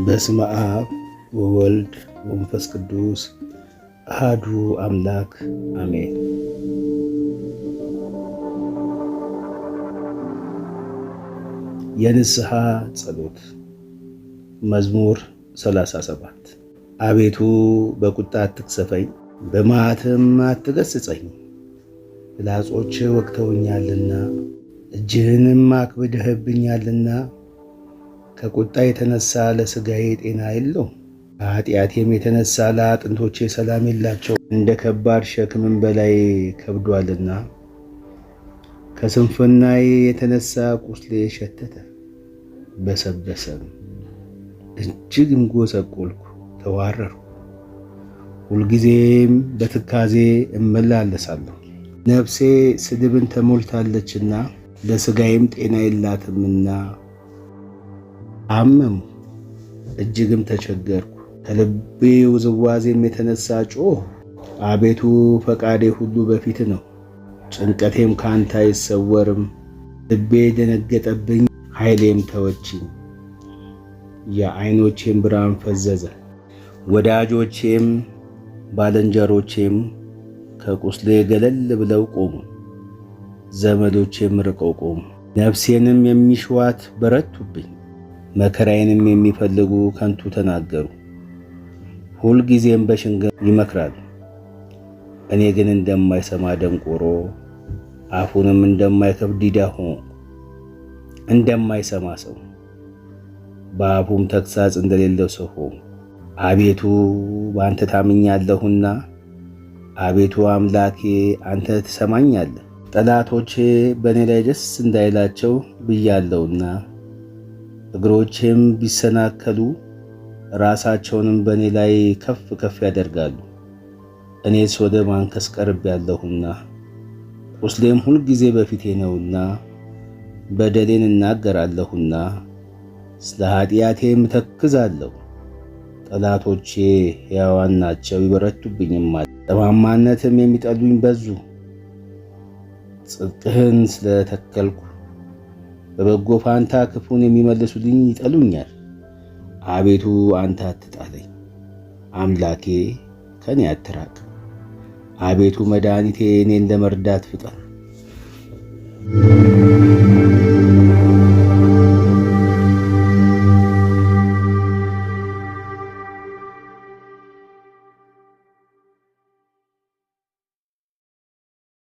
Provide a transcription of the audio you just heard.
በስመ አብ ወወልድ ወመንፈስ ቅዱስ አሐዱ አምላክ አሜን። የንስሐ ጸሎት መዝሙር 37 አቤቱ በቁጣ አትቅሰፈኝ፣ በመዓትም አትገሥጸኝ። ፍላጾች ወግተውኛልና እጅህንም አክብደህብኛልና ከቁጣ የተነሳ ለሥጋዬ ጤና የለውም። ከኃጢአቴም የተነሳ ለአጥንቶቼ ሰላም የላቸው። እንደ ከባድ ሸክምም በላይ ከብዷልና ከስንፍናዬ የተነሳ ቁስሌ ሸተተ በሰበሰም። እጅግም ጎሰቆልኩ ተዋረርኩ። ሁልጊዜም በትካዜ እመላለሳለሁ። ነፍሴ ስድብን ተሞልታለችና ለሥጋዬም ጤና የላትምና አመሙ እጅግም ተቸገርኩ። ከልቤ ውዝዋዜም የተነሳ ጮኽሁ። አቤቱ ፈቃዴ ሁሉ በፊት ነው፣ ጭንቀቴም ካንተ አይሰወርም። ልቤ ደነገጠብኝ፣ ኃይሌም ተወችኝ። የዓይኖቼም ብርሃን ፈዘዘ። ወዳጆቼም ባልንጀሮቼም ከቁስሌ ገለል ብለው ቆሙ። ዘመዶቼም ርቀው ቆሙ። ነፍሴንም የሚሽዋት በረቱብኝ። መከራዬንም የሚፈልጉ ከንቱ ተናገሩ። ሁልጊዜም በሽንገላ ይመክራሉ። እኔ ግን እንደማይሰማ ደንቆሮ፣ አፉንም እንደማይከፍት ዲዳ ሆንኩ። እንደማይሰማ ሰው፣ በአፉም ተግሣጽ እንደሌለው ሰው ሆንኩ። አቤቱ በአንተ ታምኛለሁና፣ አቤቱ አምላኬ አንተ ትሰማኛለህ። ጠላቶቼ በእኔ ላይ ደስ እንዳይላቸው ብያለሁና፣ እግሮቼም ቢሰናከሉ ራሳቸውንም በእኔ ላይ ከፍ ከፍ ያደርጋሉ። እኔስ ወደ ማንከስ ቀርቤያለሁና፣ ቁስሌም ሁልጊዜ በፊቴ ነውና፣ በደሌን እናገራለሁና፣ ስለ ኃጢአቴም እተክዛለሁ። ጠላቶቼ ሕያዋን ናቸው ይበረቱብኝማል። ጠማማነትም የሚጠሉኝ በዙ። ጽድቅህን ስለተከልኩ በበጎ ፋንታ ክፉን የሚመልሱልኝ ይጠሉኛል። አቤቱ አንተ አትጣለኝ፣ አምላኬ ከኔ አትራቅ። አቤቱ መድኃኒቴ እኔን ለመርዳት ፍጠን።